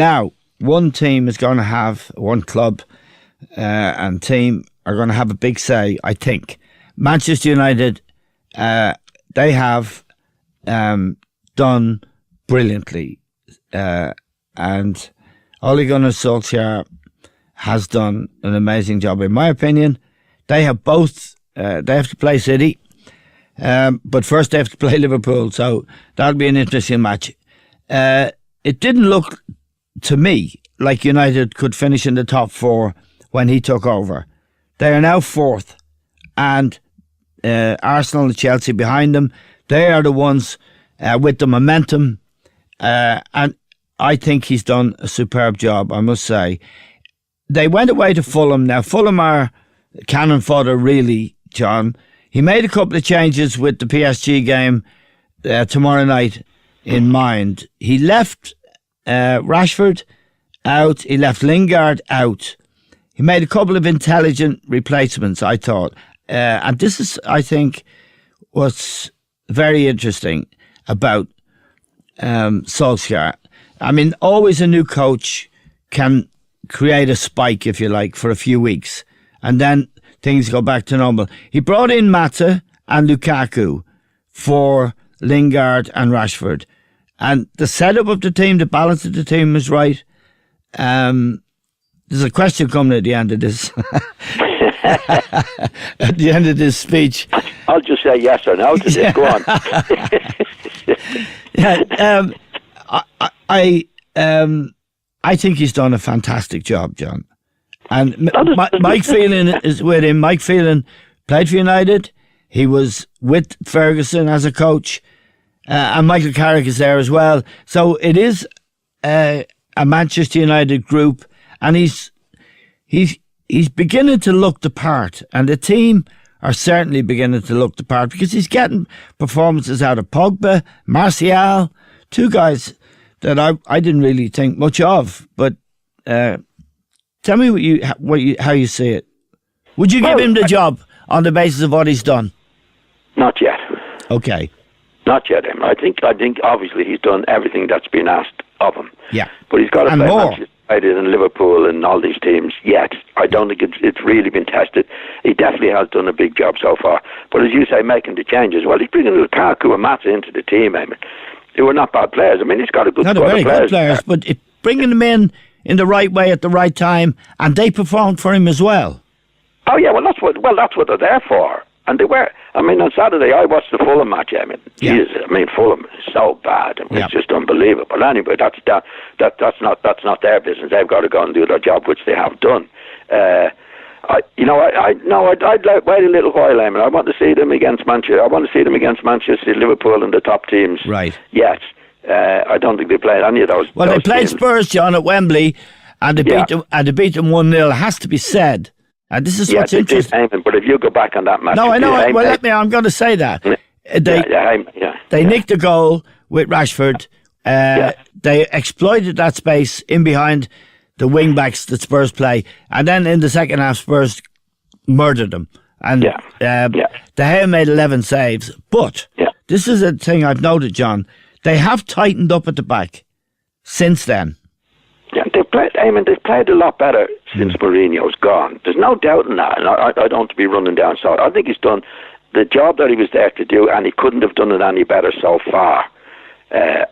Now, one team is going to have, one club and team are going to have a big say, I think. Manchester United, they have done brilliantly. And Ole Gunnar Solskjær has done an amazing job. In my opinion, they have both, they have to play City, but first they have to play Liverpool, so that'll be an interesting match. It didn't look to me like United could finish in the top four when he took over. They are now fourth, and Arsenal and Chelsea behind them. They are the ones with the momentum, and I think he's done a superb job, I must say. They went away to Fulham. Now, Fulham are cannon fodder, really, John. He made a couple of changes with the PSG game tomorrow night in mind. He left Rashford out. He left Lingard out. He made a couple of intelligent replacements, I thought. And this is, I think, what's very interesting about Solskjær. I mean, always a new coach can create a spike, if you like, for a few weeks, and then things go back to normal. He brought in Mata and Lukaku for Lingard and Rashford, and the setup of the team, the balance of the team was right. There's a question coming at the end of this. At the end of this speech, I'll just say yes or no to this. Go on. I think he's done a fantastic job, John. And Mike Phelan is with him. Mike Phelan played for United. He was with Ferguson as a coach, and Michael Carrick is there as well. So it is a Manchester United group, and he's beginning to look the part, and the team are certainly beginning to look the part because he's getting performances out of Pogba, Martial, two guys that I didn't really think much of. But tell me how you see it. Would you give him the job on the basis of what he's done? Not yet. Okay. Not yet. I think obviously he's done everything that's been asked of him. Yeah. But he's got to play more. Manchester United and Liverpool and all these teams yet. I don't think it's really been tested. He definitely has done a big job so far. But as you say, making the changes. Well, he's bringing Lukaku and Mata into the team, I mean, who are not bad players. I mean, he's got a good squad of players. Not very good players, but bringing them in the right way at the right time, and they performed for him as well. Oh yeah, well that's what they're there for, and they were. I mean, on Saturday I watched the Fulham match. I mean, Fulham is so bad. I mean, it's just unbelievable. Anyway, that's not their business. They've got to go and do their job, which they have done. I'd wait a little while, Eamon. I want to see them against Manchester. I want to see them against Manchester, Liverpool, and the top teams. Right. Yes. I don't think they played any of those. Well, those they played teams. Spurs, John, at Wembley, and they beat them. And they beat them 1-0. Has to be said. And this is what's interesting. Eamon, but if you go back on that match, no, I know. I'm going to say that they nicked a goal with Rashford. They exploited that space in behind the wing backs that Spurs play, and then in the second half, Spurs murdered them. And De Gea made 11 saves. But this is a thing I've noted, John. They have tightened up at the back since then. Yeah, they've played a lot better since Mourinho's gone. There's no doubt in that. And I don't want to be running down. So I think he's done the job that he was there to do, and he couldn't have done it any better so far.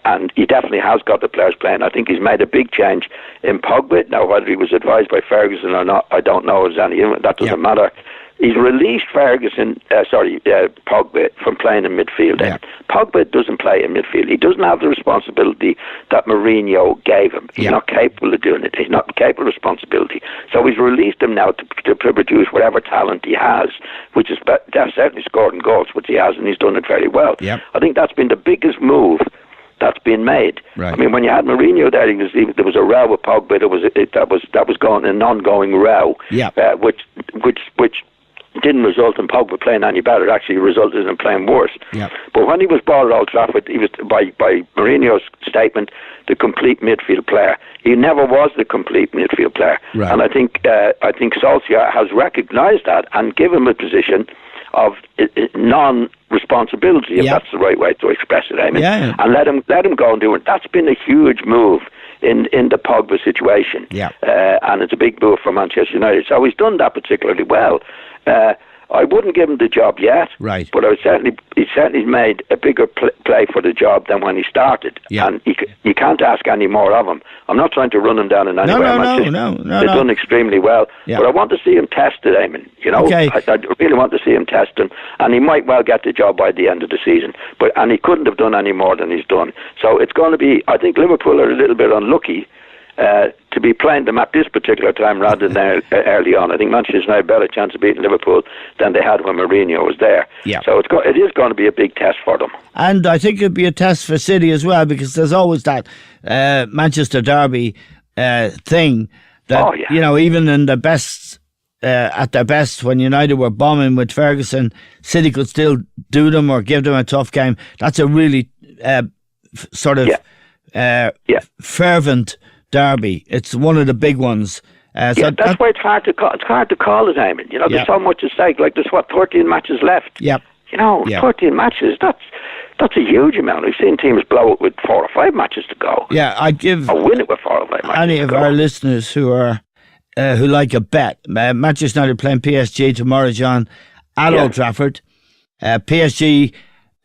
And he definitely has got the players playing. I think he's made a big change in Pogba. Now, whether he was advised by Ferguson or not, I don't know. That doesn't matter. He's released Pogba from playing in midfield. Yeah. Pogba doesn't play in midfield. He doesn't have the responsibility that Mourinho gave him. He's not capable of doing it. He's not capable of responsibility. So he's released him now to produce whatever talent he has, which is certainly scoring goals, which he has, and he's done it very well. Yep. I think that's been the biggest move that's been made. Right. I mean, when you had Mourinho there, there was a row with Pogba. That was going an ongoing row, which didn't result in Pogba playing any better. It actually resulted in playing worse. Yep. But when he was bought at Old Trafford, he was, by Mourinho's statement, the complete midfield player. He never was the complete midfield player. Right. And I think Solskjær has recognised that and given him a position of non-responsibility, if that's the right way to express it, I mean, and let him go and do it. That's been a huge move in the Pogba situation. Yeah. And it's a big move for Manchester United. So he's done that particularly well. I wouldn't give him the job yet, right? But he certainly made a bigger play for the job than when he started. Yeah. And you can't ask any more of him. I'm not trying to run him down in any way. No. They've done extremely well. Yeah. But I want to see him tested, Eamon. You know, okay. I really want to see him test him, and he might well get the job by the end of the season. And he couldn't have done any more than he's done. So it's going to be. I think Liverpool are a little bit unlucky to be playing them at this particular time rather than early on. I think Manchester United had a better chance of beating Liverpool than they had when Mourinho was there. Yeah. So it is going to be a big test for them. And I think it'll be a test for City as well, because there's always that Manchester derby thing that, you know, even in the best, at their best, when United were bombing with Ferguson, City could still do them or give them a tough game. That's a really fervent derby. It's one of the big ones. So that's why it's hard to call. It's hard to call it, Eamon. You know, there's so much at stake. Like there's 13 matches left. Yep. You know, 13 matches. That's a huge amount. We've seen teams blow it with 4 or 5 matches to go. Yeah, I'd give win it with 4 or 5 matches. Any of our listeners who are who like a bet. Manchester United playing PSG tomorrow, John, at Old Trafford. PSG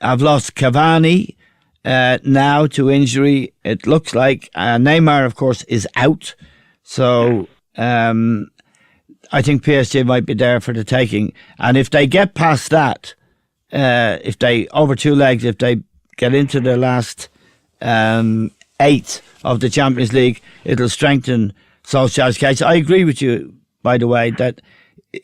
have lost Cavani. Now to injury, it looks like Neymar, of course, is out. So I think PSG might be there for the taking. And if they get past that, if they over 2 legs, if they get into the last 8 of the Champions League, it'll strengthen Solskjær's case. I agree with you, by the way, that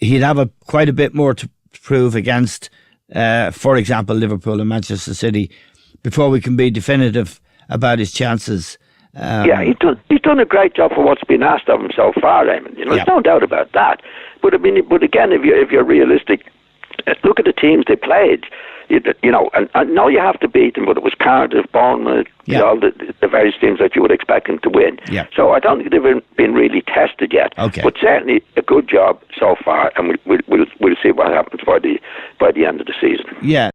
he'd have quite a bit more to prove against, for example, Liverpool and Manchester City, before we can be definitive about his chances. He's done a great job for what's been asked of him so far, Eamon. You know, there's no doubt about that. But I mean, again, if you're realistic, look at the teams they played. You know, and I know you have to beat them, but it was Cardiff, Bournemouth, all the various teams that you would expect them to win. Yeah. So I don't think they've been really tested yet. Okay. But certainly a good job so far, and we'll see what happens by the end of the season. Yeah.